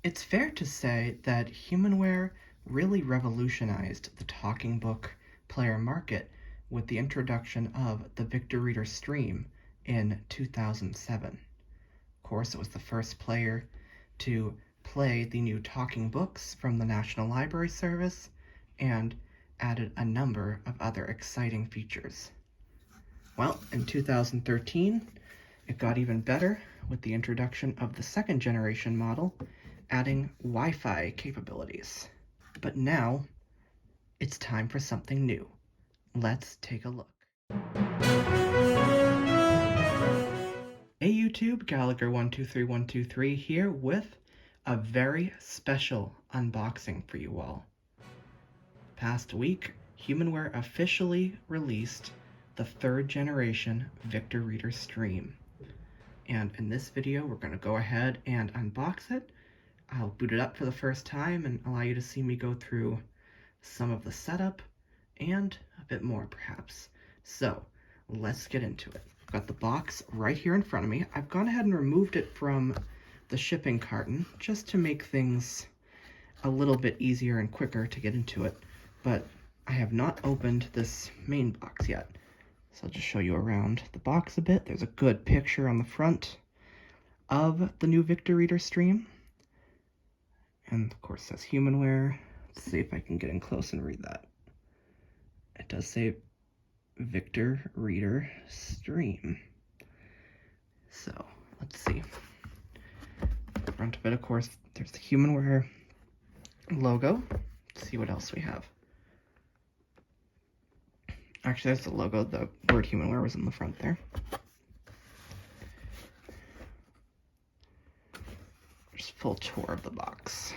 It's fair to say that Humanware really revolutionized the talking book player market with the introduction of the Victor Reader Stream in 2007. Of course, it was the first player to play the new talking books from the National Library Service and added a number of other exciting features. Well, in 2013, it got even better with the introduction of the second generation model, adding Wi-Fi capabilities. But now, it's time for something new. Let's take a look. Hey YouTube, Gallagher123123 here with a very special unboxing for you all. Past week, Humanware officially released the third generation Victor Reader Stream. And in this video, we're going to go ahead and unbox it. I'll boot it up for the first time and allow you to see me go through some of the setup and a bit more perhaps. So let's get into it. I've got the box right here in front of me. I've gone ahead and removed it from the shipping carton just to make things a little bit easier and quicker to get into it, but I have not opened this main box yet. So I'll just show you around the box a bit. There's a good picture on the front of the new Victor Reader Stream. And of course it says Humanware. Let's see if I can get in close and read that. It does say Victor Reader Stream. So let's see. Front of it, of course, there's the Humanware logo. Let's see what else we have. Actually, there's the logo. The word Humanware was in the front there. There's a full tour of the box.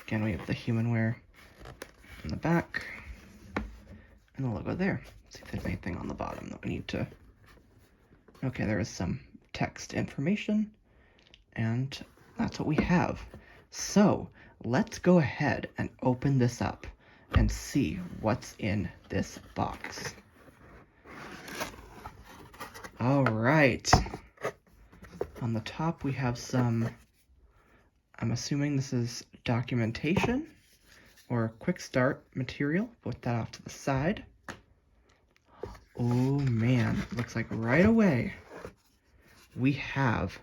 Again, we have the Humanware in the back and the logo there. Let's see if there's anything on the bottom that we need to... Okay, there is some text information, and that's what we have. So let's go ahead and open this up and see what's in this box. All right. On the top, we have some, I'm assuming this is documentation or quick start material. Put that off to the side. Oh man, looks like right away we have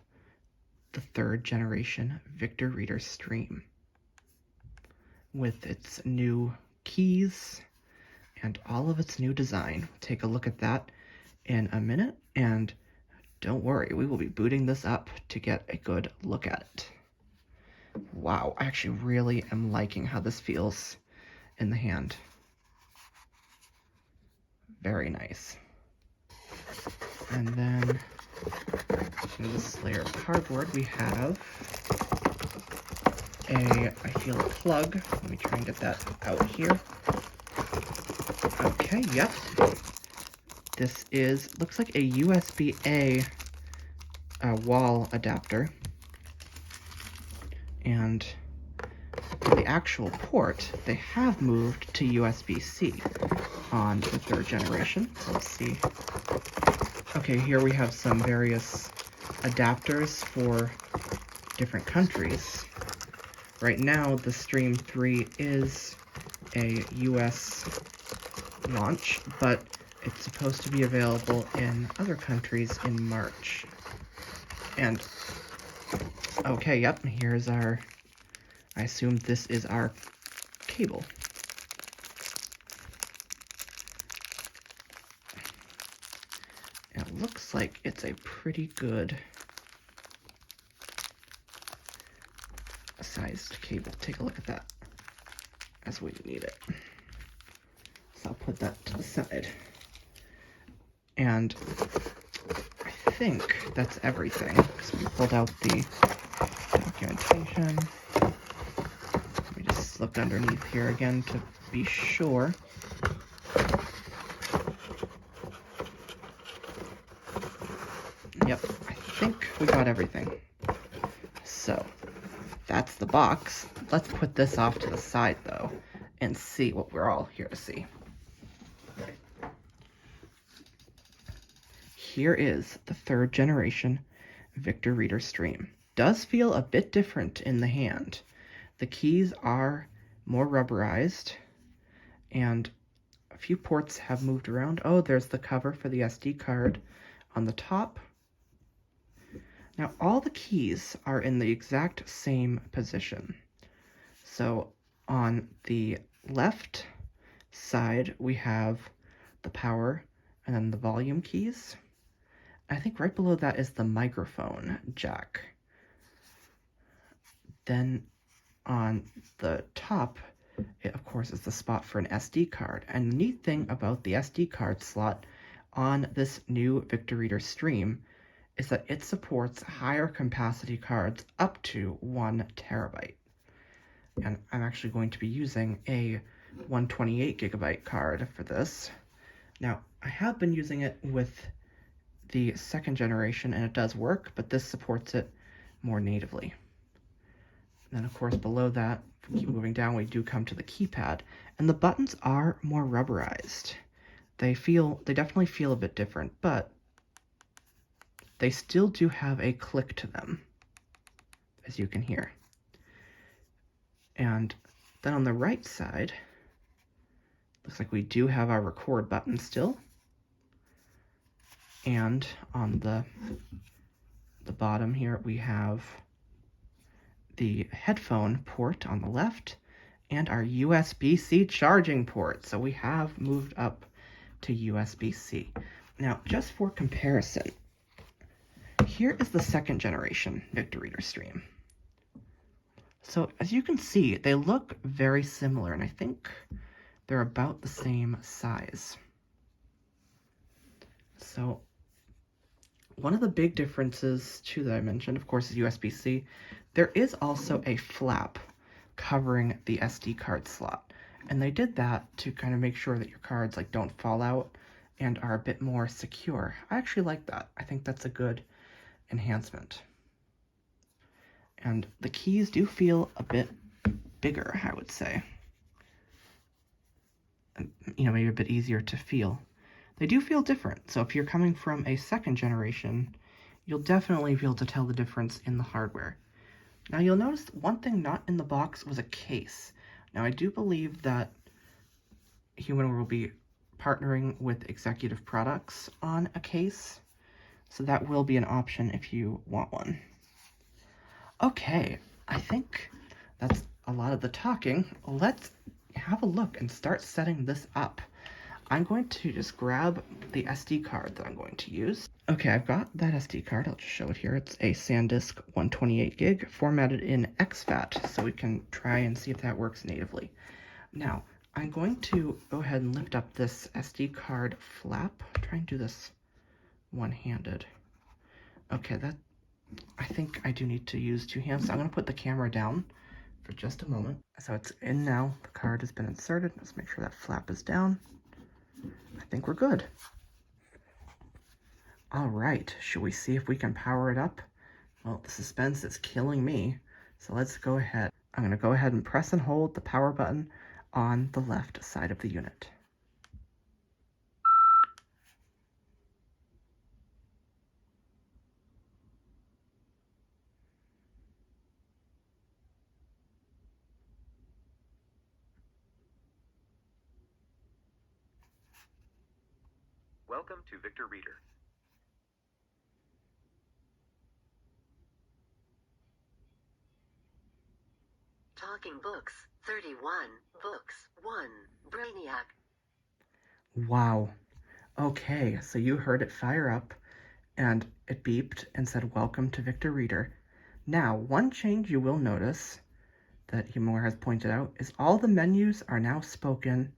the third generation Victor Reader Stream with its new keys and all of its new design. We'll take a look at that in a minute, and don't worry, we will be booting this up to get a good look at it. Wow, I actually really am liking how this feels in the hand. Very nice. And then in this layer of cardboard, we have I feel a plug. Let me try and get that out here. Okay, yep. This looks like a USB-A wall adapter. And for the actual port, they have moved to USB-C on the third generation. Let's see. Okay, here we have some various adapters for different countries. Right now, the Stream 3 is a US launch, but it's supposed to be available in other countries in March. And, okay, yep, here's our, I assume this is our cable. It looks like it's a pretty good sized cable. Take a look at that as we need it. So I'll put that to the side. And I think that's everything. So we pulled out the documentation. Let me just look underneath here again to be sure. Yep, I think we got everything. So that's the box. Let's put this off to the side though and see what we're all here to see. Here is the third generation Victor Reader Stream. does feel a bit different in the hand. The keys are more rubberized, and a few ports have moved around. Oh, there's the cover for the SD card on the top. Now, all the keys are in the exact same position. So on the left side, we have the power and then the volume keys. I think right below that is the microphone jack. Then on the top, it of course is the spot for an SD card. And the neat thing about the SD card slot on this new Victor Reader Stream is that it supports higher capacity cards up to 1 terabyte. And I'm actually going to be using a 128 gigabyte card for this. Now, I have been using it with the second generation and it does work, but this supports it more natively. And then of course below that, if we keep moving down, we do come to the keypad, and the buttons are more rubberized. They definitely feel a bit different, but they still do have a click to them, as you can hear. And then on the right side, looks like we do have our record button still. And on the bottom here, we have the headphone port on the left and our USB-C charging port. So we have moved up to USB-C. Now, just for comparison, here is the second generation Victor Reader Stream. So as you can see, they look very similar, and I think they're about the same size. So one of the big differences too that I mentioned, of course, is USB-C. There is also a flap covering the SD card slot, and they did that to kind of make sure that your cards don't fall out and are a bit more secure. I actually like that. I think that's a good enhancement. And the keys do feel a bit bigger, I would say. Maybe a bit easier to feel. They do feel different, so if you're coming from a second generation, you'll definitely be able to tell the difference in the hardware. Now you'll notice one thing not in the box was a case. Now I do believe that Humanware will be partnering with Executive Products on a case, so that will be an option if you want one. Okay, I think that's a lot of the talking. Let's have a look and start setting this up. I'm going to just grab the SD card that I'm going to use. Okay, I've got that SD card. I'll just show it here. It's a SanDisk 128 gig formatted in exFAT, so we can try and see if that works natively. Now, I'm going to go ahead and lift up this SD card flap. Try and do this one-handed. Okay, I think I do need to use two hands, so I'm going to put the camera down for just a moment. So it's in now. The card has been inserted. Let's make sure that flap is down. I think we're good. All right, should we see if we can power it up? Well, the suspense is killing me, so let's go ahead. I'm going to go ahead and press and hold the power button on the left side of the unit. Welcome to Victor Reader. Talking Books, 31, Books, 1, Brainiac. Wow. Okay, so you heard it fire up, and it beeped and said, "Welcome to Victor Reader." Now, one change you will notice that Humanware has pointed out is all the menus are now spoken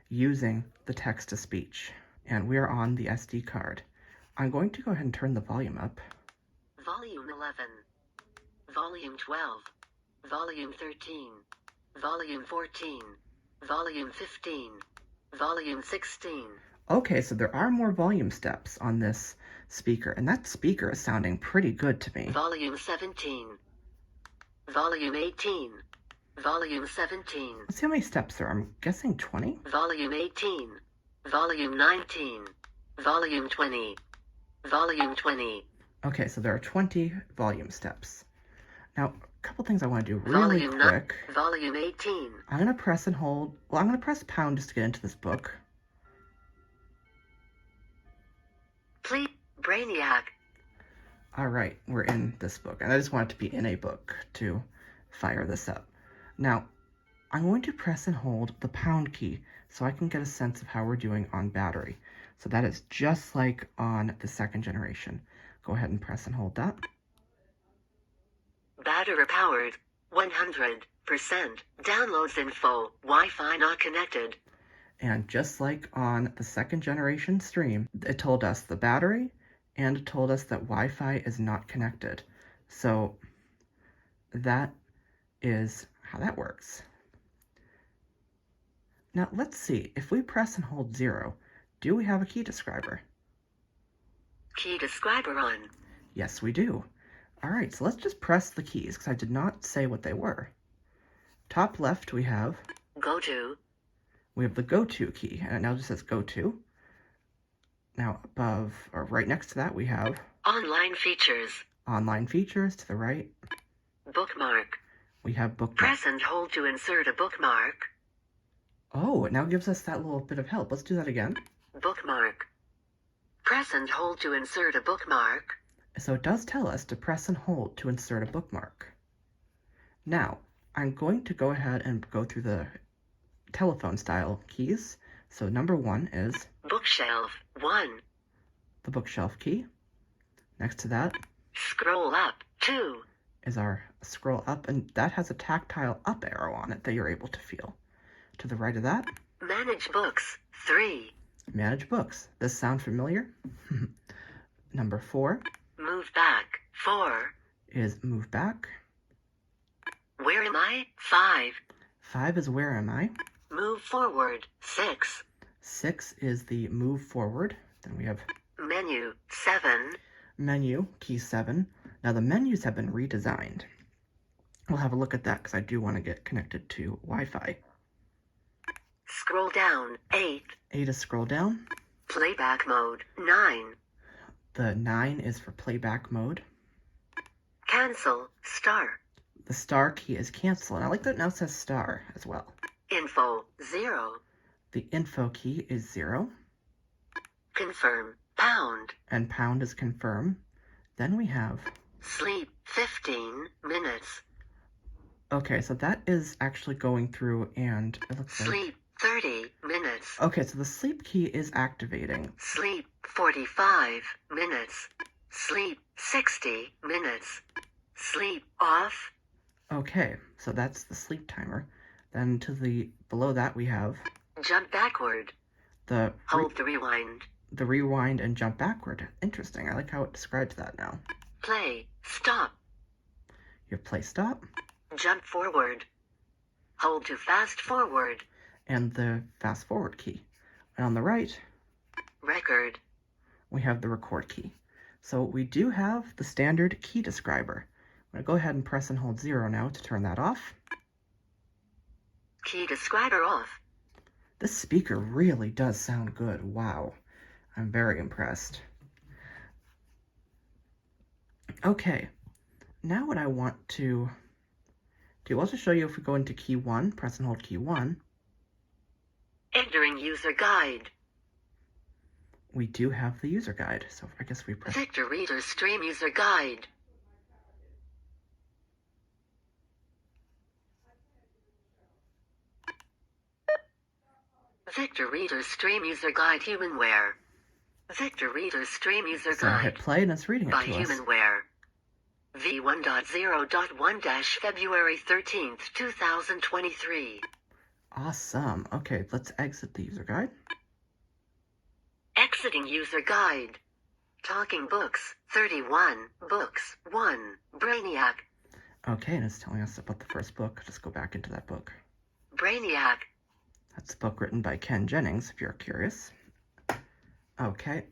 using the text-to-speech. And we are on the SD card. I'm going to go ahead and turn the volume up. Volume 11. Volume 12. Volume 13. Volume 14. Volume 15. Volume 16. Okay, so there are more volume steps on this speaker, and that speaker is sounding pretty good to me. Volume 17. Volume 18. Volume 17. Let's see how many steps there are. I'm guessing 20? Volume 18. Volume 19. Volume 20. Volume 20. Okay, so there are 20 volume steps. Now, a couple things I want to do really Volume quick. Volume 18. I'm going to press and hold. Well, I'm going to press pound just to get into this book. Please, Brainiac. All right, we're in this book, and I just want it to be in a book to fire this up. Now, I'm going to press and hold the pound key so I can get a sense of how we're doing on battery. So that is just like on the second generation. Go ahead and press and hold that. Battery powered. 100%. Downloads info. Wi-Fi not connected. And just like on the second generation stream, it told us the battery and it told us that Wi-Fi is not connected. So that is how that works. Now let's see, if we press and hold 0, do we have a key describer? Key describer on. Yes, we do. All right, so let's just press the keys because I did not say what they were. Top left, we have Go to. We have the go-to key, and it now just says go-to. Now above, or right next to that, we have Online features. online features to the right. Bookmark. We have bookmark. Press and hold to insert a bookmark. Oh, it now gives us that little bit of help. Let's do that again. Bookmark. Press and hold to insert a bookmark. So it does tell us to press and hold to insert a bookmark. Now, I'm going to go ahead and go through the telephone style keys. So number 1 is Bookshelf. 1. the bookshelf key. Next to that Scroll up. 2. is our scroll up, and that has a tactile up arrow on it that you're able to feel. To the right of that, Manage books. 3. manage books. This sound familiar? Number 4 Move back. 4. is move back. Where am I? 5. 5 is where am I? Move forward. 6. 6 is the move forward. Then we have Menu. 7. menu, key 7. Now the menus have been redesigned. We'll have a look at that because I do want to get connected to Wi-Fi. Scroll down. 8. 8 is scroll down. Playback mode. 9. The 9 is for playback mode. Cancel. Star. The star key is cancel, and I like that it now says star as well. Info. 0. The info key is 0, Confirm. Pound. and pound is confirm. Then we have, Sleep. 15 minutes. okay, so that is actually going through, and it looks like, Sleep. 30 minutes. okay, so the sleep key is activating. Sleep. 45 minutes. Sleep. 60 minutes. Sleep. Off. Okay, so that's the sleep timer. Then to the, below that we have Jump backward. the Hold the rewind. the rewind and jump backward. Interesting, I like how it describes that now. Play. Stop. You have play stop, Jump forward. Hold to fast forward. and the fast forward key. And on the right, Record. we have the record key. So we do have the standard key describer. I'm going to go ahead and press and hold 0 now to turn that off. Key describer off. This speaker really does sound good. Wow. I'm very impressed. Okay. Now what I want to do, I'll just show you if we go into key 1, press and hold key 1. Entering user guide. We do have the user guide. So I guess we press Victor Reader Stream User Guide. Victor Reader Stream User Guide Humanware. Victor Reader Stream User so I Guide hit play and it's reading it by to us. Humanware. V1.0.1-February 13th, 2023. Awesome. Okay, let's exit the user guide. Exiting User Guide. Talking Books. 31. Books. 1. Brainiac. Okay, and it's telling us about the first book. Just go back into that book. Brainiac. That's a book written by Ken Jennings, if you're curious. Okay,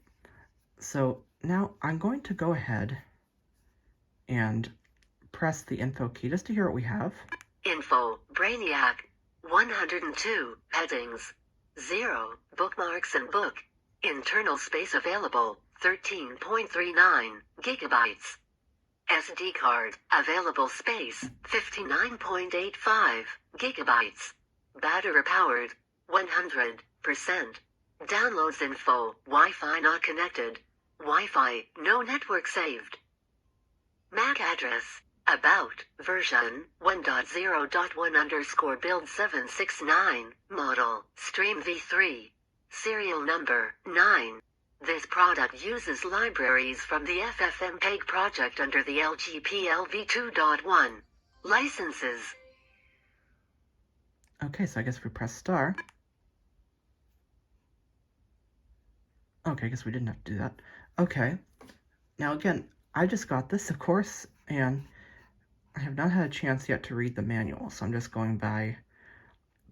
so now I'm going to go ahead and press the info key just to hear what we have. Info. Brainiac. 102. Headings. 0. Bookmarks and book. Internal space available. 13.39 gigabytes. SD card. Available space 59.85 gigabytes. Battery powered 100%. Downloads info. Wi-Fi not connected. Wi-Fi, no network saved. MAC address. About, version 1.0.1 underscore build 769, model, stream v3. Serial number 9. This product uses libraries from the FFmpeg project under the LGPL v2.1. Licenses. Okay, so I guess if we press star. Okay, I guess we didn't have to do that. Okay. Now again, I just got this, of course, and I have not had a chance yet to read the manual, so I'm just going by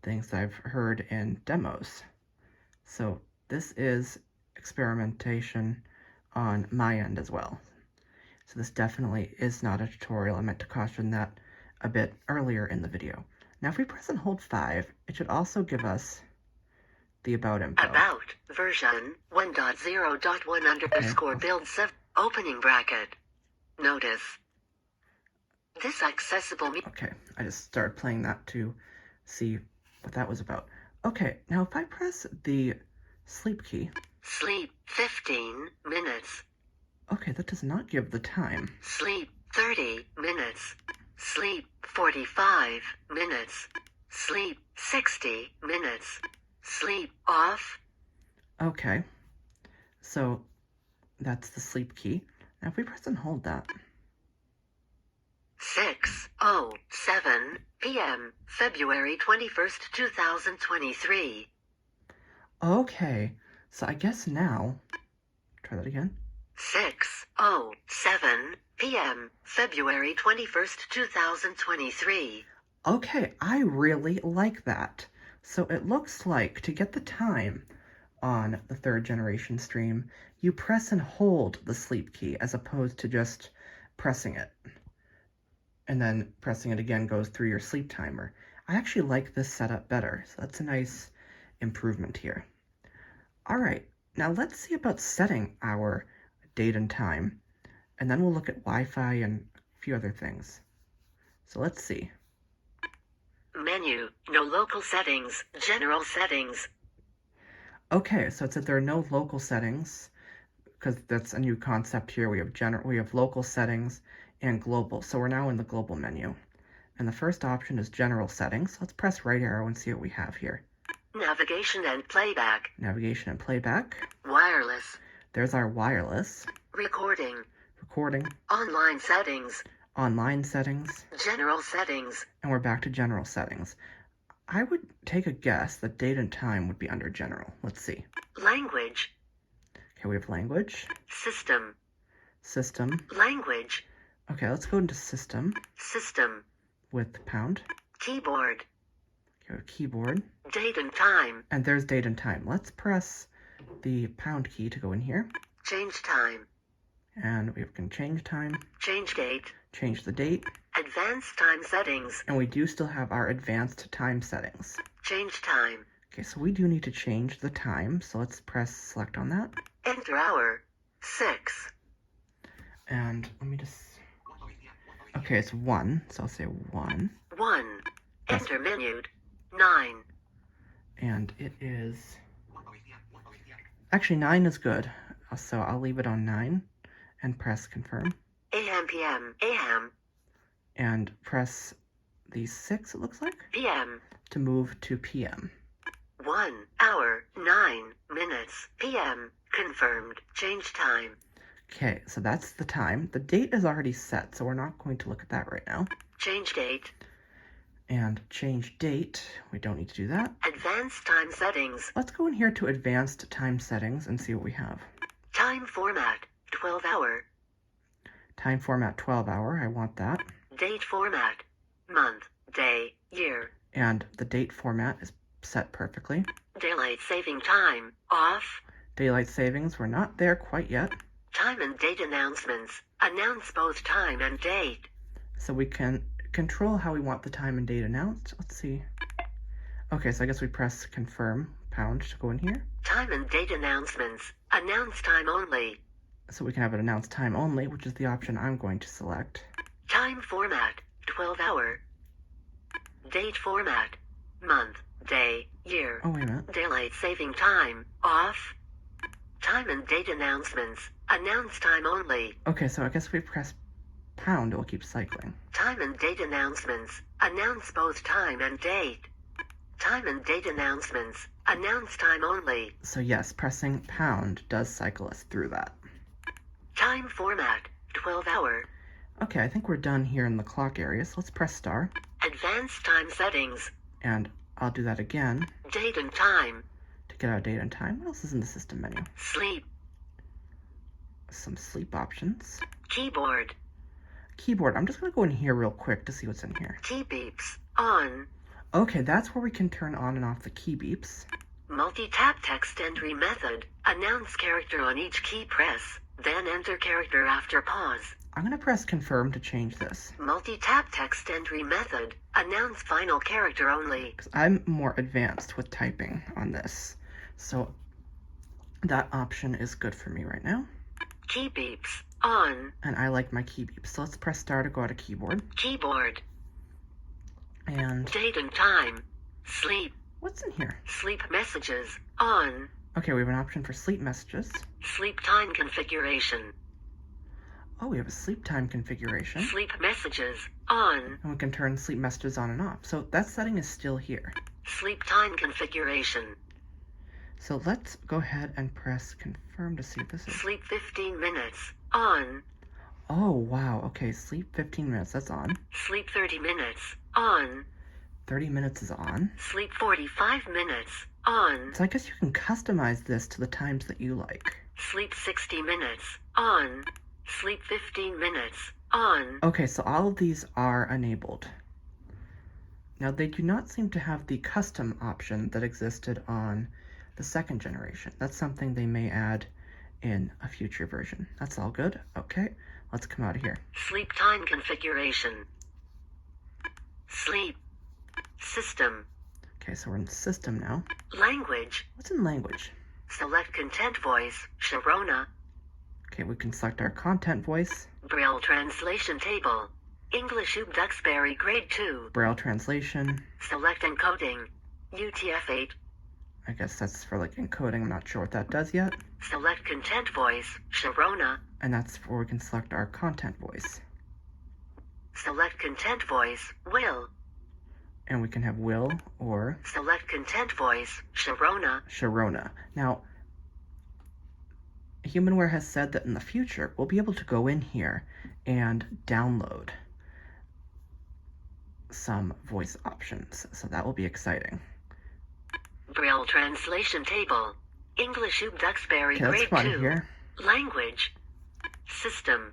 things I've heard in demos. So this is experimentation on my end as well. So this definitely is not a tutorial. I meant to caution that a bit earlier in the video. Now if we press and hold 5, it should also give us the about info. About, version 1.0.1 underscore build 7, opening bracket. Notice. This accessible. Okay, I just started playing that to see what that was about. Okay, now if I press the sleep key. Sleep 15 minutes. Okay, that does not give the time. Sleep 30 minutes. Sleep 45 minutes. Sleep 60 minutes. Sleep off. Okay, so that's the sleep key. Now if we press and hold that. 6:07 p.m. February 21st, 2023. Okay, so I guess now, try that again. 6:07 p.m. February 21st, 2023. Okay, I really like that. So it looks like to get the time on the 3rd generation stream, you press and hold the sleep key as opposed to just pressing it. And then pressing it again goes through your sleep timer. I actually like this setup better, so that's a nice improvement here. All right, now let's see about setting our date and time, and then we'll look at Wi-Fi and a few other things. So let's see. Menu, no local settings, general settings. Okay, so it said there are no local settings, because that's a new concept here. We have local settings and global. So we're now in the global menu. And the first option is general settings. Let's press right arrow and see what we have here. Navigation and playback. Navigation and playback. Wireless. There's our wireless. Recording. Recording. Online settings. Online settings. General settings. And we're back to general settings. I would take a guess that date and time would be under general. Let's see. Language. Okay, we have language. System. System. Language. Okay, let's go into system. System. With pound. Keyboard. Okay, we have keyboard. Date and time. And there's date and time. Let's press the pound key to go in here. Change time. And we can change time. Change date. Change the date. Advanced time settings. And we do still have our advanced time settings. Change time. Okay, so we do need to change the time. So let's press select on that. Enter hour. 6. And let me just... Okay, it's 1. So I'll say 1. 1. Enter menued. 9. And it is... Actually, 9 is good. So I'll leave it on 9 and press confirm. AM PM. AM. And press the 6, it looks like, PM. to move to PM. 1 hour, 9 minutes, PM. Confirmed. Change time. Okay, so that's the time. The date is already set, so we're not going to look at that right now. Change date. And change date, we don't need to do that. Advanced time settings. Let's go in here to advanced time settings and see what we have. Time format, 12 hour. Time format 12 hour, I want that. Date format, month, day, year. And the date format is set perfectly. Daylight saving time, off. Daylight savings, we're not there quite yet. Time and date announcements. Announce both time and date. So we can control how we want the time and date announced. Let's see. Okay, so I guess we press confirm, pound to go in here. Time and date announcements. Announce time only. So we can have it announced time only, which is the option I'm going to select. Time format, 12 hour. Date format, month, day, year. Oh, wait a minute. Daylight saving time, off. Time and date announcements, announce time only. Okay, so I guess if we press pound, it will keep cycling. Time and date announcements, announce both time and date. Time and date announcements, announce time only. So yes, pressing pound does cycle us through that. Time format, 12 hour. Okay, I think we're done here in the clock area, so let's press star. Advanced time settings, And I'll do that again date and time. to get our date and time. What else is in the system menu? Sleep, Some sleep options. keyboard, Keyboard, I'm just going to go in here real quick to see what's in here. key beeps, on. Okay, that's where we can turn on and off the key beeps. Multi-tap text entry method, announce character on each key press, then enter character after pause. I'm going to press confirm to change this, Multi-tap text entry method, announce final character only. because I'm more advanced with typing on this. So that option is good for me right now. Key beeps, on. And I like my key beeps. So let's press star to go out of keyboard. Keyboard, And date and time. Sleep, what's in here? sleep messages, on. Okay, we have an option for sleep messages. Sleep time configuration. Oh, we have a sleep time configuration. Sleep messages, on. And we can turn sleep messages on and off. So that setting is still here. Sleep time configuration. So let's go ahead and press confirm to see if this is... Sleep 15 minutes, on. Oh, wow. Okay, sleep 15 minutes. That's on. Sleep 30 minutes, on. 30 minutes is on. Sleep 45 minutes, on. So I guess you can customize this to the times that you like. Sleep 60 minutes, on. Sleep 15 minutes, on. Okay, so all of these are enabled. Now, they do not seem to have the custom option that existed on the second generation. That's something they may add in a future version. That's all good. Okay, let's come out of here. Sleep time configuration. Sleep. System. Okay, so we're in system now. Language. What's in language? Select content voice, Sharona. Okay, we can select our content voice, Braille translation table. English Duxbury grade 2. Braille translation. Select encoding. UTF-8. I guess that's for like encoding. I'm not sure what that does yet. Select content voice, Sharona. And that's where we can select our content voice. Select content voice, Will. And we can have Will or Select content voice, Sharona. Sharona. Now, Humanware has said that in the future, we'll be able to go in here and download some voice options. So that will be exciting. Braille translation table. English Duxbury Okay, let's grade come out 2. of here. Language. System.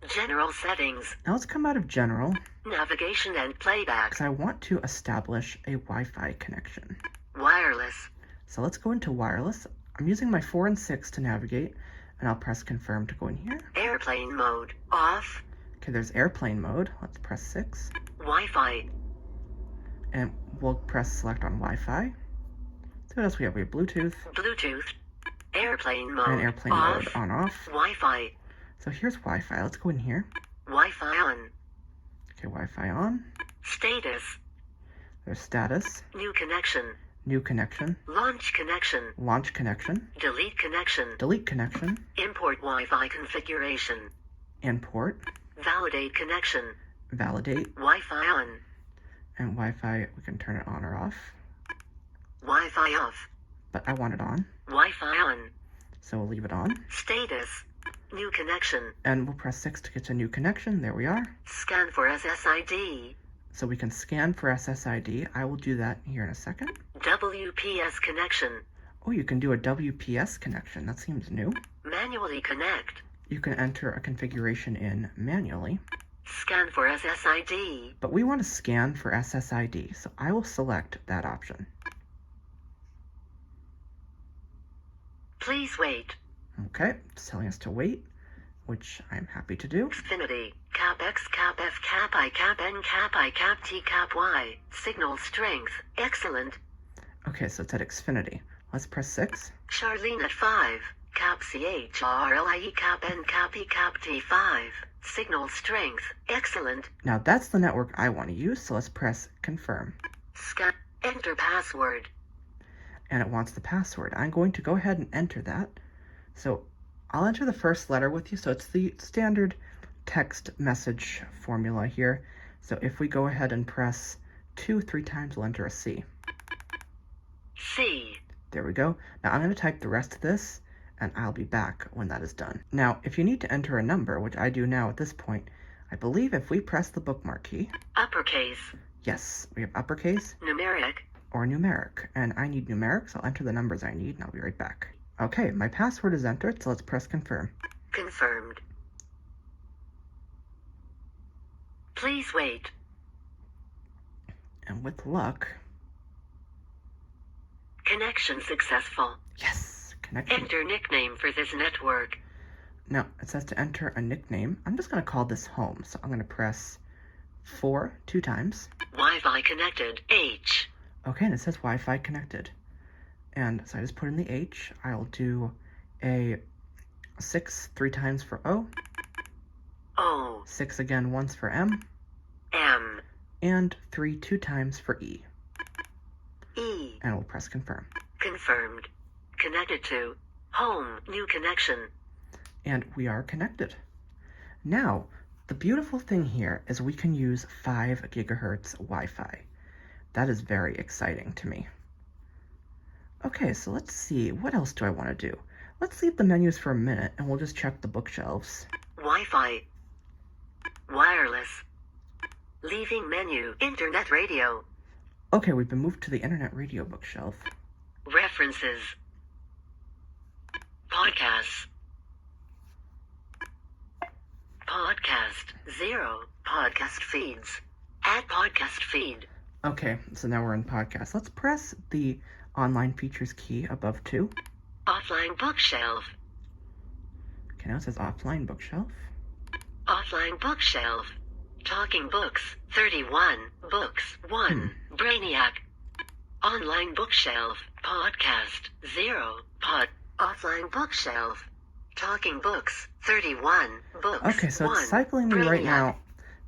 General settings. Now let's come out of general, Navigation and playback. because I want to establish a Wi-Fi connection. Wireless. So let's go into wireless. I'm using my 4 and 6 to navigate, and I'll press confirm to go in here. Airplane mode. Off. Okay, there's airplane mode. Let's press 6. Wi-Fi. And we'll press select on Wi-Fi. So what else we have? We have Bluetooth Bluetooth. Airplane mode. and airplane off. mode on off. Wi-Fi. So here's Wi-Fi. Let's go in here. Wi-Fi on. Okay, Wi-Fi on. Status. There's status, New connection. new connection, Launch connection. launch connection, Delete connection. delete connection, Import Wi-Fi configuration. import, Validate connection. validate, Wi-Fi on. and Wi-Fi, we can turn it on or off. Wi-Fi off. But I want it on, Wi-Fi on. so we'll leave it on. Status. New connection. And we'll press 6 to get to new connection. There we are. Scan for SSID. So we can scan for SSID. I will do that here in a second. WPS connection. Oh, you can do a WPS connection. That seems new. Manually connect. You can enter a configuration in manually. Scan for SSID. But we want to scan for SSID, so I will select that option. Please wait. Okay, it's telling us to wait, which I'm happy to do. Xfinity. Cap X, Cap F, Cap I, Cap N, Cap I, Cap T, Cap Y. Signal strength. Excellent. Okay, so it's at Xfinity. Let's press 6. Charlene at 5. cap CHRLIE cap N cap E cap T5. Signal strength. Excellent. Now that's the network I want to use, so let's press confirm. Scan. Enter password. And it wants the password. I'm going to go ahead and enter that. So I'll enter the first letter with you. So it's the standard text message formula here. So if we go ahead and press 2 3 times, we'll enter a C. C. There we go. Now I'm going to type the rest of this, and I'll be back when that is done. Now, if you need to enter a number, which I do now at this point, I believe if we press the bookmark key, Uppercase. yes, we have uppercase Numeric. or numeric, and I need numeric, so I'll enter the numbers I need, and I'll be right back. Okay, my password is entered, so let's press confirm. Confirmed. Please wait. And with luck, Connection successful. yes, connection. Enter nickname for this network. Now, it says to enter a nickname. I'm just going to call this home, so I'm going to press 4 2 times. Wi-Fi connected. H. Okay, and it says Wi-Fi connected. And so I just put in the H. I'll do a 6 3 times for O, O. 6 again once for M, M. and 3 2 times for E. E. And we'll press confirm. Confirmed. Connected to home. New connection. And we are connected. Now, the beautiful thing here is we can use 5 gigahertz Wi-Fi. That is very exciting to me. Okay, so let's see. What else do I want to do? Let's leave the menus for a minute, and we'll just check the bookshelves. Wi-Fi. Wireless. Leaving menu. Internet radio. Okay, we've been moved to the internet radio bookshelf. References. Podcasts. Podcast 0. Podcast feeds. Add podcast feed. Okay, so now we're in podcast. Let's press the online features key above 2. Offline bookshelf. Okay, now it says offline bookshelf. Offline bookshelf. Talking books. 31. Books. 1. Brainiac. Online bookshelf. Podcast. 0. Offline bookshelf. Talking books. 31. Books. Okay, so 1. it's cycling me right Brainiac. now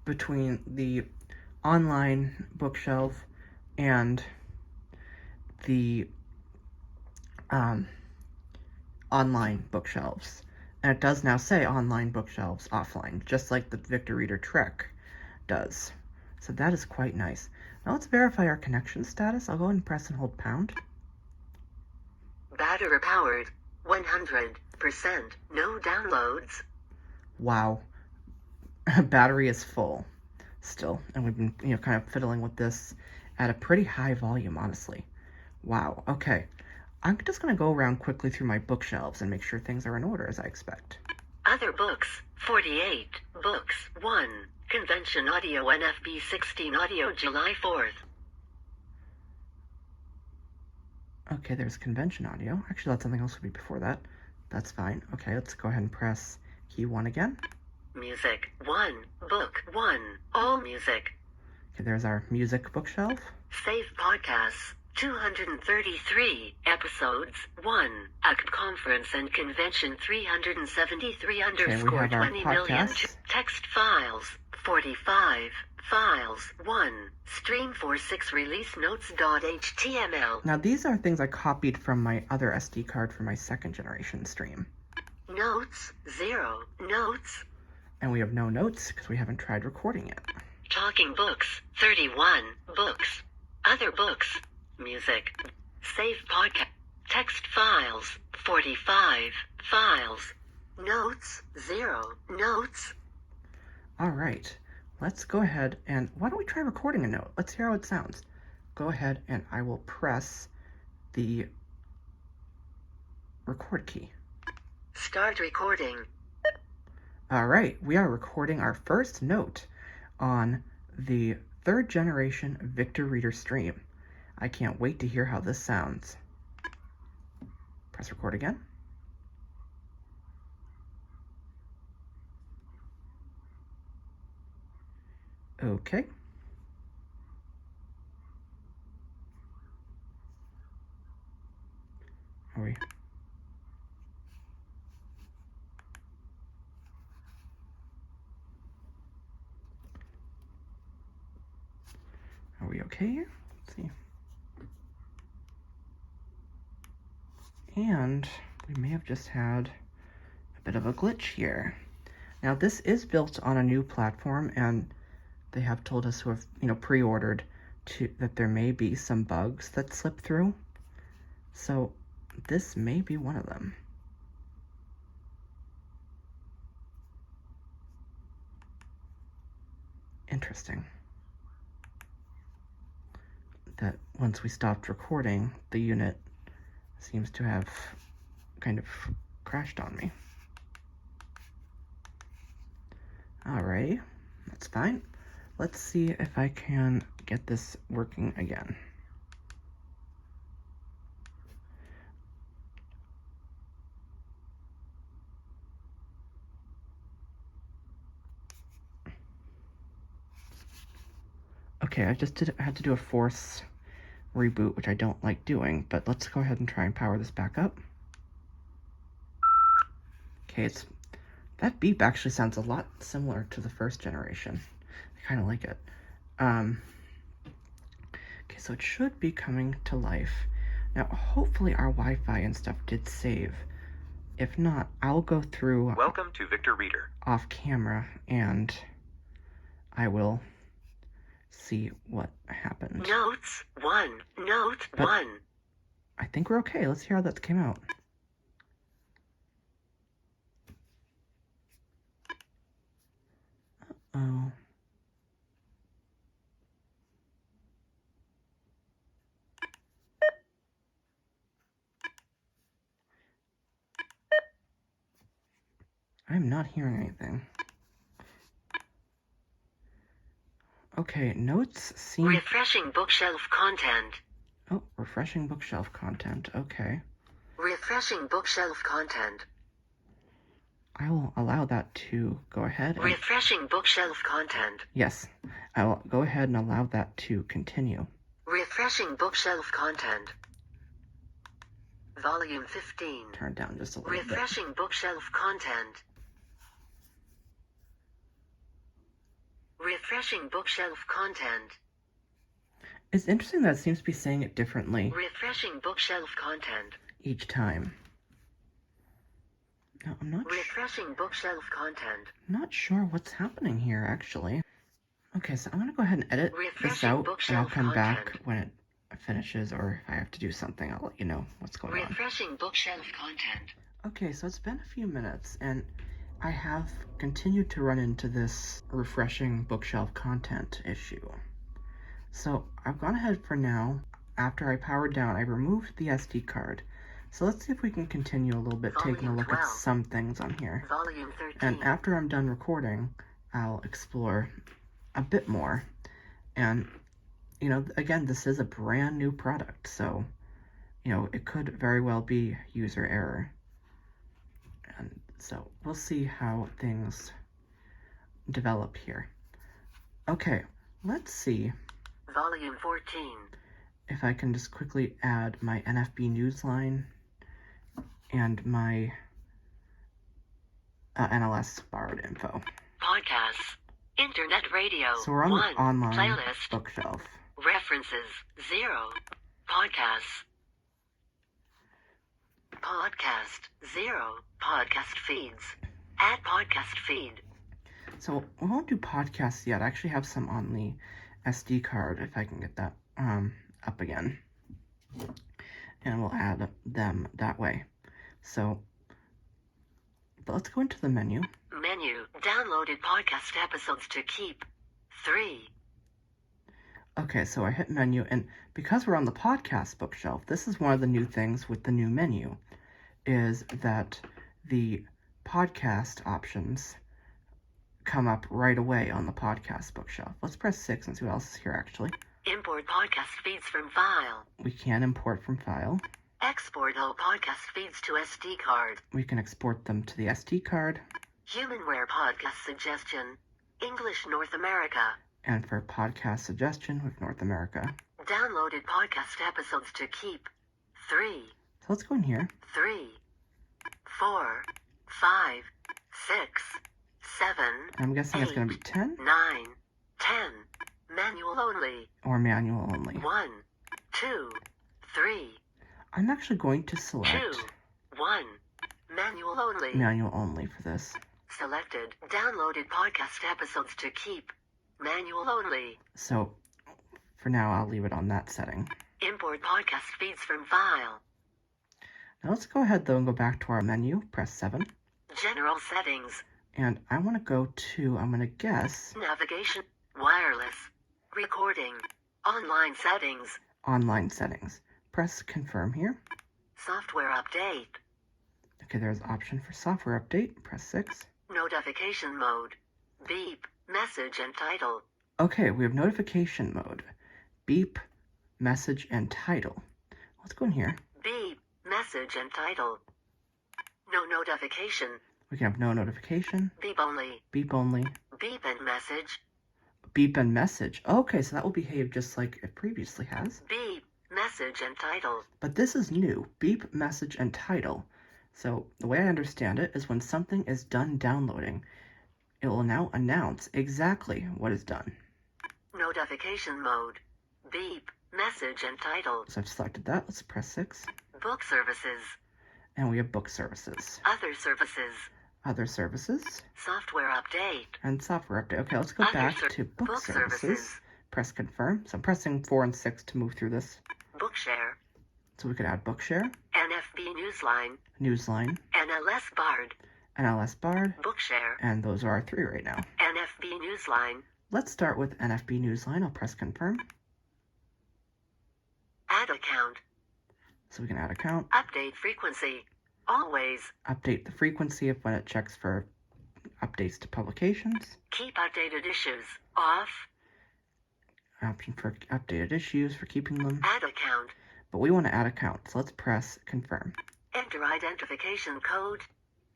between the online bookshelf and the online bookshelves. And it does now say online bookshelves offline, just like the Victor Reader Trek does. So that is quite nice. Now let's verify our connection status. I'll go ahead and press and hold pound. Battery powered. 100%. No downloads. Wow. Battery is full still. And we've been, kind of fiddling with this at a pretty high volume, honestly. Wow. Okay. I'm just going to go around quickly through my bookshelves and make sure things are in order as I expect. Other books. 48. Books. 1. Convention Audio NFB 16 Audio July 4th. Okay, there's convention audio. Actually, that's something else would be before that. That's fine. Okay, let's go ahead and press key 1 again. Music. 1. Book. 1. All music. Okay, there's our music bookshelf. Save podcasts. 233 episodes. 1. A conference and convention 373 underscore have our 20 million. podcasts. Text files. 45 files. 1. Stream 46 release notes.html. Now, these are things I copied from my other SD card for my second generation stream. Notes. 0. Notes. And we have no notes because we haven't tried recording yet. Talking books. 31 books. Other books. Music. Save podcast. Text files. 45 files. Notes. 0 notes. All right, let's go ahead and why don't we try recording a note? Let's hear how it sounds. Go ahead and I will press the record key. Start recording. All right, we are recording our first note on the 3rd generation Victor Reader stream. I can't wait to hear how this sounds. Press record again. Okay. Are we? Are we okay here? Let's see. And we may have just had a bit of a glitch here. Now this is built on a new platform, and they have told us who have, pre-ordered that there may be some bugs that slip through. So this may be one of them. Interesting. That once we stopped recording, the unit seems to have kind of crashed on me. Alright, that's fine. Let's see if I can get this working again. Okay, I had to do a force reboot, which I don't like doing, but let's go ahead and try and power this back up. Okay, that beep actually sounds a lot similar to the first generation. I kind of like it. Okay, so it should be coming to life. Now, hopefully our Wi-Fi and stuff did save. If not, I'll go through Welcome to Victor Reader. off camera and I will see what happened. Notes 1. Note But 1. I think we're okay. Let's hear how that came out. Oh. I'm not hearing anything. Okay, notes seem... Refreshing bookshelf content. Oh, refreshing bookshelf content. Okay. Refreshing bookshelf content. I will allow that to go ahead. Refreshing bookshelf content. Yes, I will go ahead and allow that to continue. Refreshing bookshelf content. Volume 15. Turn down just a little bit. Refreshing bookshelf content. Refreshing bookshelf content. It's interesting that it seems to be saying it differently Refreshing bookshelf content. each time. No, I'm Refreshing bookshelf content. not sure what's happening here, actually. Okay, so I'm going to go ahead and edit this out, and I'll come back when it finishes, or if I have to do something, I'll let you know what's going on. Refreshing bookshelf content. Okay, so it's been a few minutes, and I have continued to run into this refreshing bookshelf content issue. So I've gone ahead for now. After I powered down, I removed the SD card. So let's see if we can continue a little bit, taking a look at some things on here. Volume 13. And after I'm done recording, I'll explore a bit more. And, again, this is a brand new product, so, it could very well be user error. And so we'll see how things develop here. Okay, let's see Volume 14. if I can just quickly add my NFB Newsline and my NLS borrowed info. Podcasts. Internet radio. So we're on 1. the online Playlist. bookshelf. References. 0. Podcasts. Podcast. 0. Podcast feeds. Add podcast feed. So we won't do podcasts yet. I actually have some on the SD card if I can get that up again. And we'll add them that way. So, but let's go into the menu. Menu. Downloaded podcast episodes to keep. 3. Okay, so I hit menu, and because we're on the podcast bookshelf, this is one of the new things with the new menu, is that the podcast options come up right away on the podcast bookshelf. Let's press 6 and see what else is here, actually. Import podcast feeds from file. We can import from file. Export all podcast feeds to SD card. We can export them to the SD card. Humanware podcast suggestion. English North America. And for podcast suggestion with North America. Downloaded podcast episodes to keep. 3. So let's go in here. 3. 4. 5. 6. 7. I'm guessing it's going to be 10. 9. 10. Manual only. or manual only. 1, 2, 3, I'm actually going to 2, select 1. Manual only. manual only for this. Selected. Downloaded podcast episodes to keep. Manual only. So for now, I'll leave it on that setting. Import podcast feeds from file. Now let's go ahead though and go back to our menu, press 7. General settings. And I want to go to, I'm going to guess, Navigation. Wireless. Recording. Online settings. online settings. Press confirm here. Software update. Okay, there's option for software update. Press 6. Notification mode. Beep. Message and title. Okay, we have notification mode. Beep, message, and title. Let's go in here. Beep. Message and title. No notification. We can have no notification, Beep only. beep only, Beep and message. beep and message. Okay, so that will behave just like it previously has. Beep. Message and title. But this is new. Beep, message, and title. So the way I understand it is when something is done downloading, it will now announce exactly what is done. Notification mode. Beep. Message and title. So I've selected that. Let's press 6. Book services. And we have book services. Other services. Other services. Software update. And software update. Okay, let's go Other back to book services. Press confirm. So I'm pressing 4 and 6 to move through this. Bookshare. So we could add Bookshare, NFB Newsline. Newsline, NLS Bard. NLS Bard, Bookshare. and those are our 3 right now. NFB Newsline. Let's start with NFB Newsline. I'll press confirm. Add account. So we can add account, Update frequency. Always. update the frequency of when it checks for updates to publications, Keep updated issues. Off. option for updated issues for keeping them, Add account. but we want to add account, so let's press confirm. Enter identification code.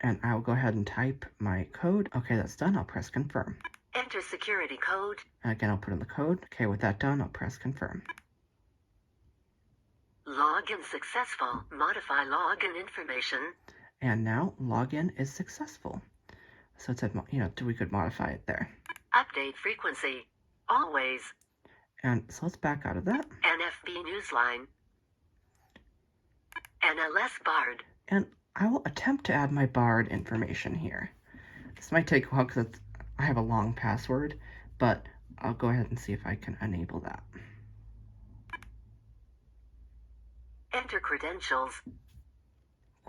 And I'll go ahead and type my code. Okay, that's done. I'll press confirm. Enter security code. And again, I'll put in the code. Okay, with that done, I'll press confirm. Login successful. Modify login information. And now login is successful. So it said, we could modify it there. Update frequency. Always. And so let's back out of that. NFB Newsline. NLS Bard. And I will attempt to add my Bard information here. This might take a while because I have a long password, but I'll go ahead and see if I can enable that. Enter credentials.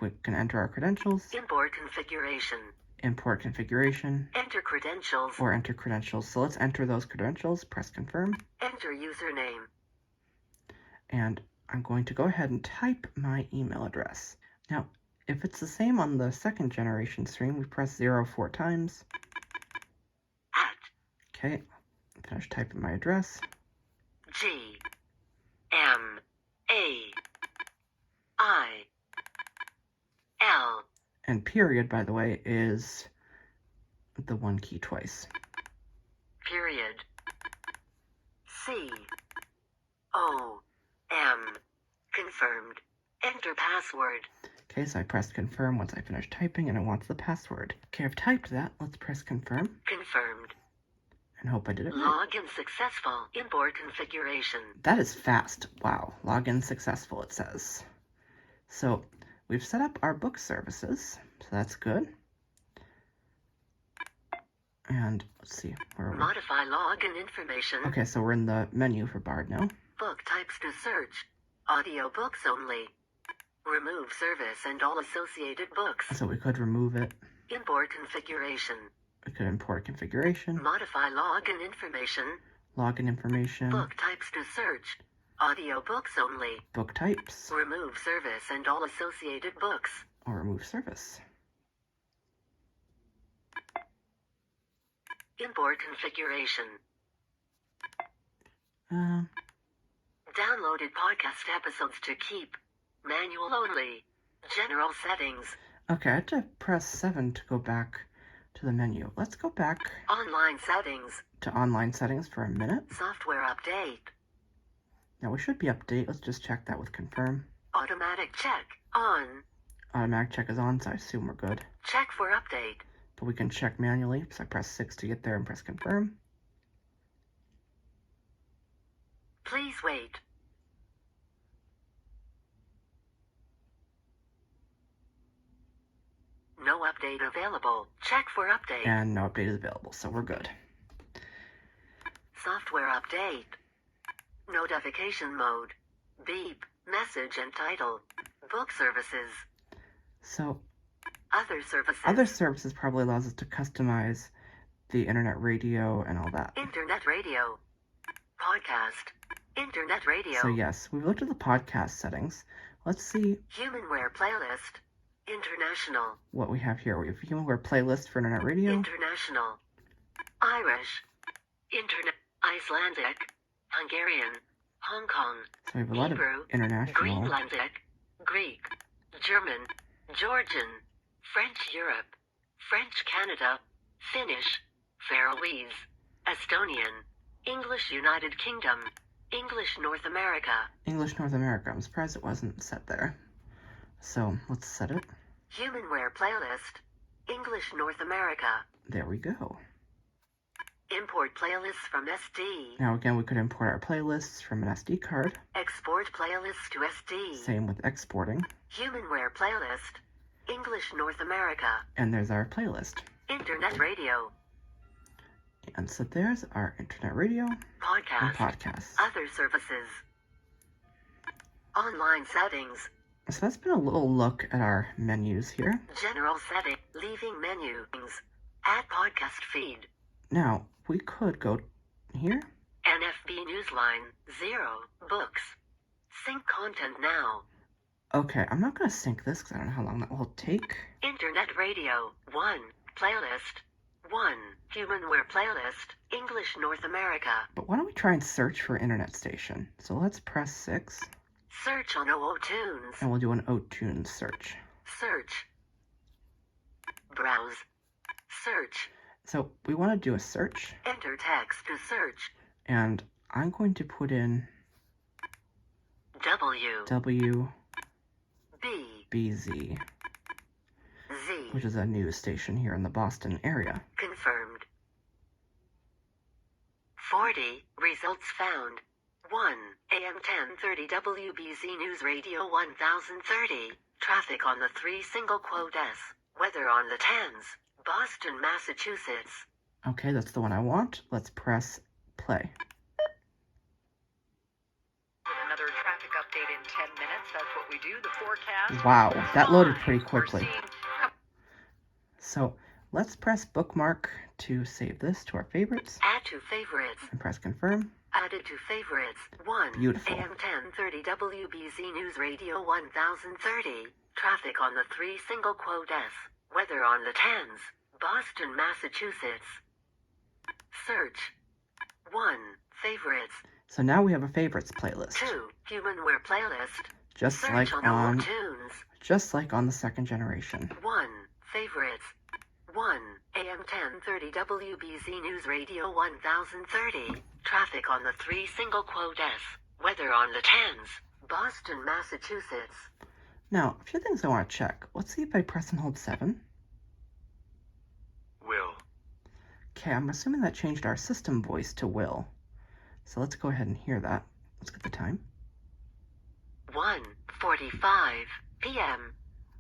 We can enter our credentials, Import configuration. import configuration, Enter credentials. or enter credentials. So let's enter those credentials, press confirm, Enter username. and I'm going to go ahead and type my email address. Now, if it's the same on the second generation screen, we press 0 4 times. At Okay, finish typing my address. G M A I L. And period, by the way, is the one key twice. Period. C O M. Confirmed. Enter password. Okay, so I pressed confirm once I finished typing, and it wants the password. Okay, I've typed that. Let's press confirm, Confirmed. and hope I did it right. Login successful. Import configuration. That is fast. Wow, login successful, it says. So we've set up our book services, so that's good. And let's see, where are we? Modify login information. Okay, so we're in the menu for Bard now. Book types to search. Audio books only. Remove service and all associated books. So we could remove it. Import configuration. We could import configuration, Modify login information. login information, Book types to search. Audio books only. book types, Remove service and all associated books. or remove service. Import configuration. Downloaded podcast episodes to keep. Manual only. General settings. Okay, I have to press 7 to go back to the menu. Let's go back Online settings. to online settings for a minute. Software update. Now we should be update. Let's just check that with confirm. Automatic check. On. Automatic check is on, so I assume we're good. Check for update. But we can check manually, so I press 6 to get there and press confirm. Please wait. No update available. Check for update. And no update is available, so we're good. Software update. Notification mode. Beep. Message and title. Book services. So Other services. other services probably allows us to customize the internet radio and all that. Internet radio. Podcast. Internet radio. So yes, we've looked at the podcast settings. Let's see Humanware playlist. International. what we have here. We have Humanware playlist for internet radio. International. Irish. Internet. Icelandic. Hungarian. Hong Kong. So we have a lot of Hebrew. international. Greenlandic. Greek. German. Georgian. French Europe. French Canada. Finnish. Faroese. Estonian. English United Kingdom. English North America. English North America. I'm surprised it wasn't set there. So let's set it. Humanware playlist. English North America. There we go. Import playlists from SD. Now again, we could import our playlists from an SD card. Export playlists to SD. Same with exporting. Humanware playlist. English North America. And there's our playlist. Internet radio. And so there's our internet radio and Podcast. podcasts. Other services. Online settings. So that's been a little look at our menus here. General setting. Leaving menus. Add podcast feed. Now, we could go here. NFB Newsline. 0. Books. Sync content now. Okay, I'm not going to sync this because I don't know how long that will take. Internet radio. 1. Playlist. 1. Humanware playlist. English North America. But why don't we try and search for internet station? So let's press 6, Search on OO Tunes. and we'll do an OTunes search. Search. Browse. Search. So we want to do a search, Enter text to search. and I'm going to put in W. WBZ, B. Z. which is a news station here in the Boston area. Confirmed. 40. Results found. 1. AM 1030 WBZ News Radio 1030. Traffic on the 3 single quote S. Weather on the 10s. Boston, Massachusetts. Okay, that's the one I want. Let's press play. Another traffic update in 10 minutes. That's what we do. The forecast. Wow, that loaded pretty We're quickly. seeing So let's press bookmark to save this to our favorites Add to favorites. and press confirm. Added to favorites. 1. Beautiful. AM 1030 WBZ News Radio 1030. Traffic on the 3 single quote S. Weather on the 10s. Boston, Massachusetts. Search. 1. Favorites. So now we have a favorites playlist, 2. Humanware playlist. just Search like on on Tunes. the second generation. 1. Favorites. 1. AM 1030 WBZ News Radio 1030. Traffic on the 3 single quote S. Weather on the 10s. Boston, Massachusetts. Now, a few things I want to check. Let's see if I press and hold 7. Will. Okay, I'm assuming that changed our system voice to Will. So let's go ahead and hear that. Let's get the time. 1:45 p.m.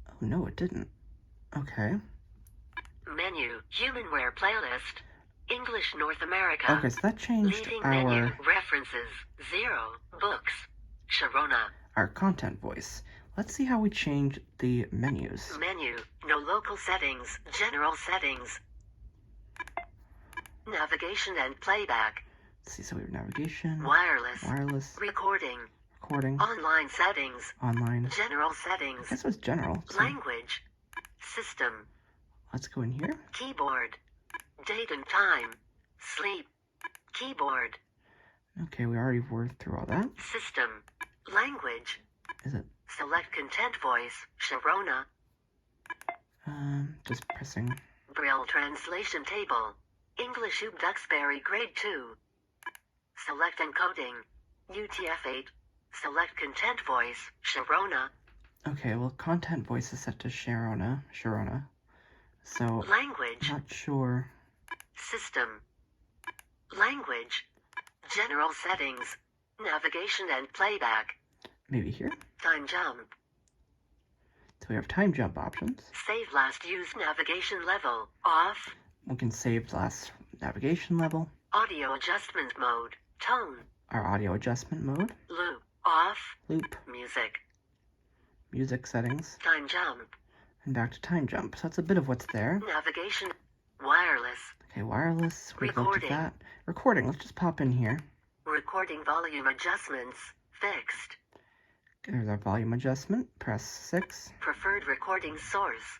Oh, no, it didn't. Okay. Menu. Humanware playlist. English North America. Okay, so that changed Leaving menu. our References. 0. Books. Sharona. content voice. Let's see how we change the menus. Menu. No local settings. General settings. Navigation and playback. Let's see, so we have navigation, Wireless. Recording. recording, Online settings. online. General settings. This was general. So Language. System. let's go in here. Keyboard. Date and time. Sleep. Keyboard. Okay, we already worked through all that. System. Language. Is it Select content voice. Sharona. just pressing? Braille translation table. English U Duxbury grade 2. Select encoding. UTF-8. Select content voice. Sharona. Okay, well, content voice is set to Sharona. So Language. not sure. System. Language. General settings. Navigation and playback. Maybe here. Time jump. So we have time jump options. Save last used navigation level. Off. We can save last navigation level. Audio adjustment mode. Tone. Our audio adjustment mode. Loop. Off. Loop. Music. Music settings. Time jump. And back to time jump. So that's a bit of what's there. Navigation. Wireless. Okay, wireless. We've looked at Recording. that. Recording. Let's just pop in here. Recording volume adjustments. Fixed. There's our volume adjustment. Press 6. Preferred recording source.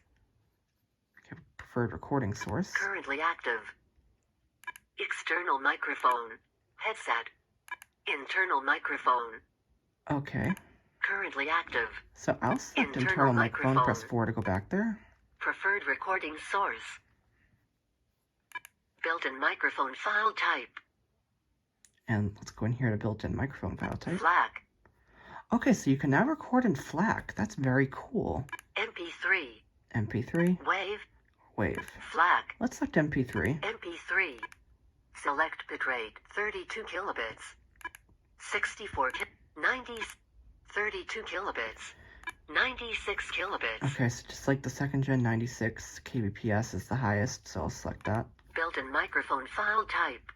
Okay, preferred recording source. Currently active. External microphone. Headset. Internal microphone. Okay. Currently active. So I'll select Internal internal microphone. Press microphone. 4 to go back there. Preferred recording source. Built-in microphone file type. And let's go in here to built-in microphone file type. FLAC. Okay, so you can now record in FLAC. That's very cool. MP3. MP3, Wave. wave. FLAC. Let's select MP3. MP3. Select bitrate 32 kilobits. 64 90 32 kilobits. 96 kilobits. Okay, so just like the second gen, 96 kbps is the highest, so I'll select that. Built-in microphone file type.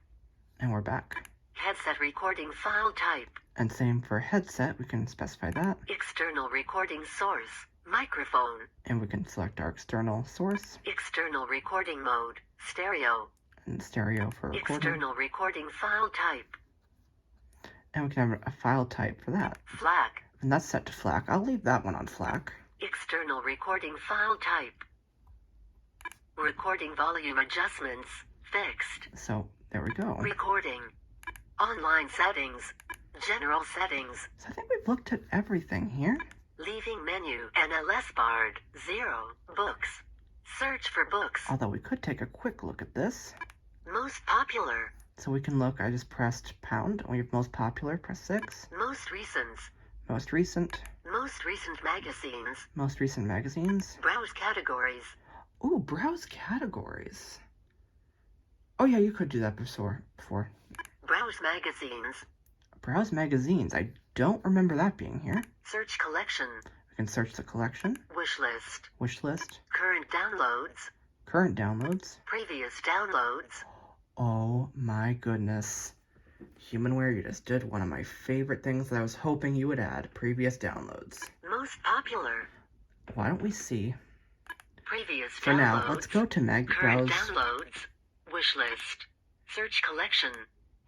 And we're back. Headset recording file type. And same for headset, we can specify that. External recording source. Microphone. And we can select our external source External recording mode. Stereo. and stereo for recording. External recording file type. And we can have a file type for that. FLAC. And that's set to FLAC. I'll leave that one on FLAC. External recording file type. Recording volume adjustments. Fixed. So there we go. Recording. Online settings. General settings. So I think we've looked at everything here. Leaving menu. NLS barred. 0. Books. Search for books. Although we could take a quick look at this. Most popular. So we can look, I just pressed pound, and we have most popular, press 6. Most recent. Most recent, Most recent magazines. most recent magazines. Browse categories. Ooh, browse categories. Oh yeah, you could do that before. Browse magazines. Browse magazines, I don't remember that being here. Search collection. We can search the collection, Wish list. wish list, Current downloads. current downloads. Previous downloads. Oh my goodness. Humanware, you just did one of my favorite things that I was hoping you would add, previous downloads. Most popular. Why don't we see? Previous For downloads. now, let's go to Current browse downloads. Wish list. Search collection.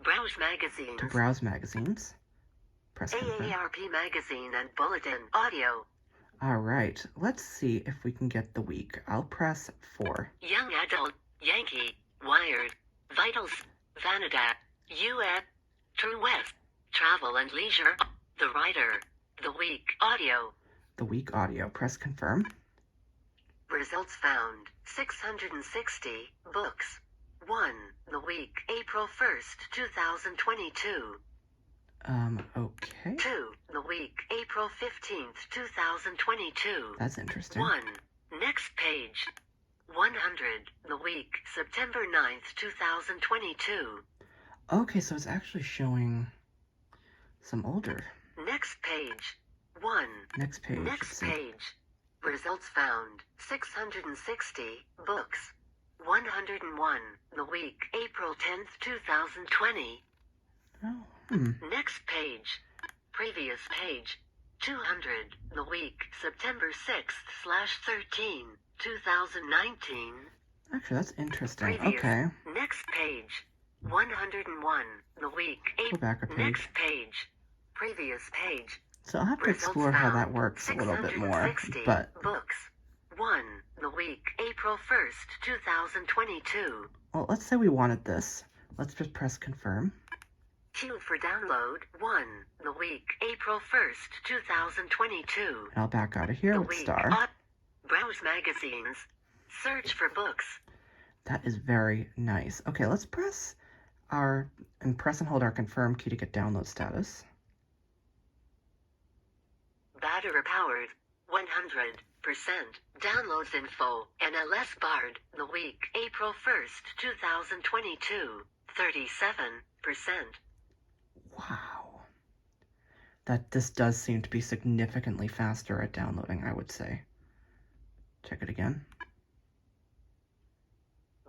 Browse magazines. to browse magazines. Press confirm. AARP magazine and bulletin. Audio. Alright, let's see if we can get the week. I'll press 4. Young adult. Yankee. Wired. Vitals. Vanada. U.S. True West. Travel and leisure. The writer. The week. Audio. The week audio. Press confirm. Results found. 660 books. 1. The week. April 1st, 2022. Okay. 2. The week. April 15th, 2022. That's interesting. 1. Next page. 100. The week. September 9th, 2022. Okay, so it's actually showing some older. Next page. 1. Next page. Next let's see. page. Results found. 660 books. 101. The week. April 10th, 2020. Oh, Next page. Previous page. 200. The week. September 6th/13, 2019. Actually, that's interesting. Previous. Okay. Next page. 101. The week. Go back a page. Next page. Previous page. So I'll have to Results explore how that found. works a little bit more. 660 But, books. 1. The week. April 1st, 2022. well, let's say we wanted this. Let's just press confirm. Queued for download. 1. The week. April 1st, 2022. And I'll back out of here The with week. star. Browse magazines. Search for books. That is very nice. Okay, let's press and hold our confirm key to get download status. Battery powered. 100%. Downloads info. NLS barred. The week. April 1st, 2022. 37%. Wow. that this does seem to be significantly faster at downloading, I would say. Check it again.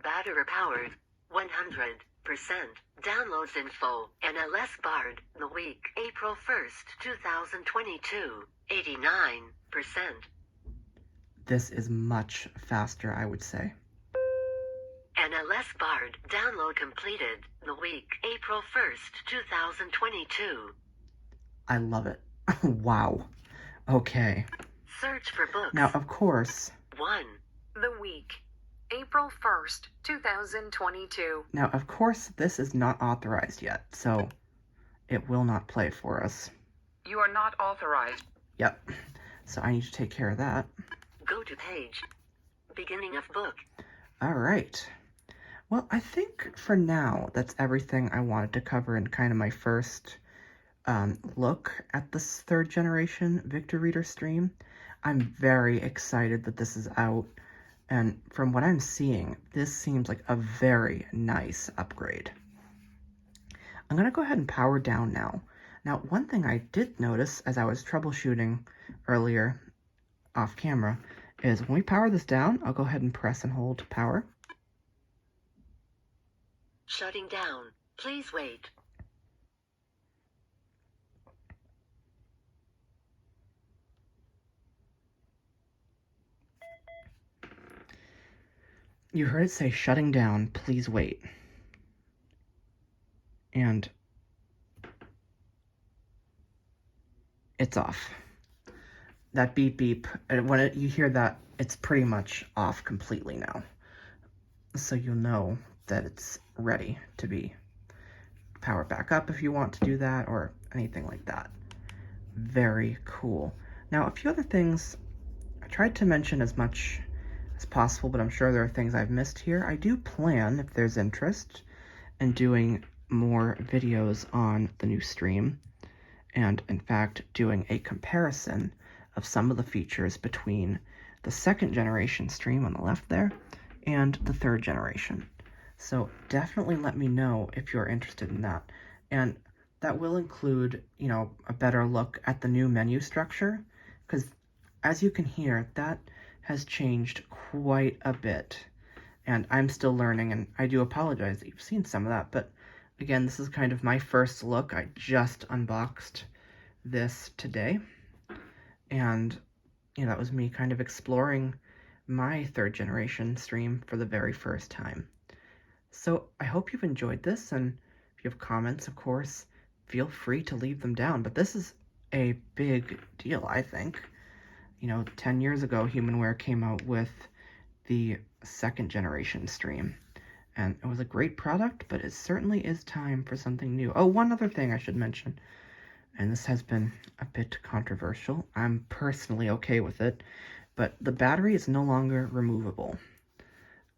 Battery powered, 100%. Downloads info, NLS barred, the week, April 1st, 2022, 89%. This is much faster, I would say. NLS barred, download completed, the week, April 1st, 2022. I love it. Wow. Okay. Search for books. Now, of course... 1. The week, April 1st, 2022. Now, of course, this is not authorized yet, so it will not play for us. You are not authorized. Yep. So I need to take care of that. Go to page. Beginning of book. All right. Well, I think for now, that's everything I wanted to cover in kind of my first look at this third generation Victor Reader stream. I'm very excited that this is out. And from what I'm seeing, this seems like a very nice upgrade. I'm going to go ahead and power down now. Now, one thing I did notice as I was troubleshooting earlier off camera is when we power this down, I'll go ahead and press and hold power. Shutting down. Please wait. You heard it say shutting down, please wait. And it's off. That beep beep, when you hear that, it's pretty much off completely now. So you'll know that it's ready to be powered back up if you want to do that or anything like that. Very cool. Now, a few other things I tried to mention as much as possible, but I'm sure there are things I've missed here. I do plan, if there's interest, in doing more videos on the new stream, and in fact doing a comparison of some of the features between the second generation stream on the left there and the third generation. So definitely let me know if you're interested in that. And that will include, you know, a better look at the new menu structure, because as you can hear, that has changed quite a bit, and I'm still learning, and I do apologize that you've seen some of that, but again, this is kind of my first look. I just unboxed this today, and you know, that was me kind of exploring my third generation stream for the very first time. So I hope you've enjoyed this, and if you have comments, of course, feel free to leave them down, but this is a big deal, I think. You know, 10 years ago, Humanware came out with the second generation stream, and it was a great product, but it certainly is time for something new. Oh, one other thing I should mention, and this has been a bit controversial. I'm personally okay with it, but the battery is no longer removable,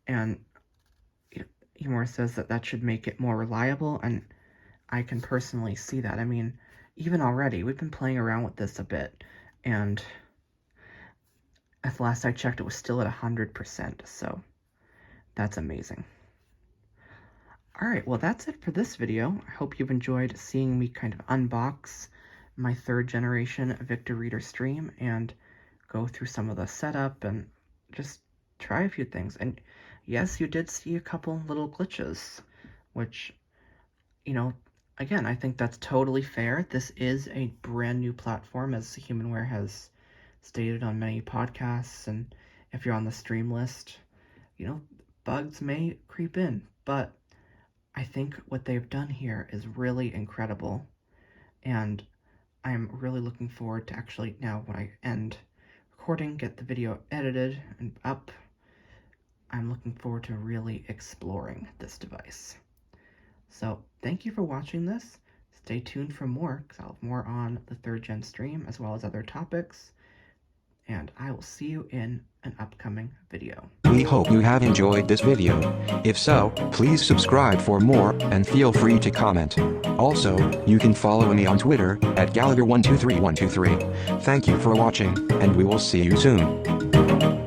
and Humanware says that that should make it more reliable, and I can personally see that. I mean, even already, we've been playing around with this a bit, and at the last I checked, it was still at 100%, so that's amazing. Alright, well that's it for this video. I hope you've enjoyed seeing me kind of unbox my third generation Victor Reader stream and go through some of the setup and just try a few things. And yes, you did see a couple little glitches, which, you know, again, I think that's totally fair. This is a brand new platform, as Humanware has stated on many podcasts, and if you're on the stream list, you know, bugs may creep in, but I think what they've done here is really incredible, and I'm really looking forward to actually, now when I end recording, get the video edited and up, I'm looking forward to really exploring this device. So thank you for watching this. Stay tuned for more, because I'll have more on the third gen stream as well as other topics, and I will see you in an upcoming video. We hope you have enjoyed this video. If so, please subscribe for more, and feel free to comment. Also, you can follow me on Twitter, at Gallagher123123. Thank you for watching, and we will see you soon.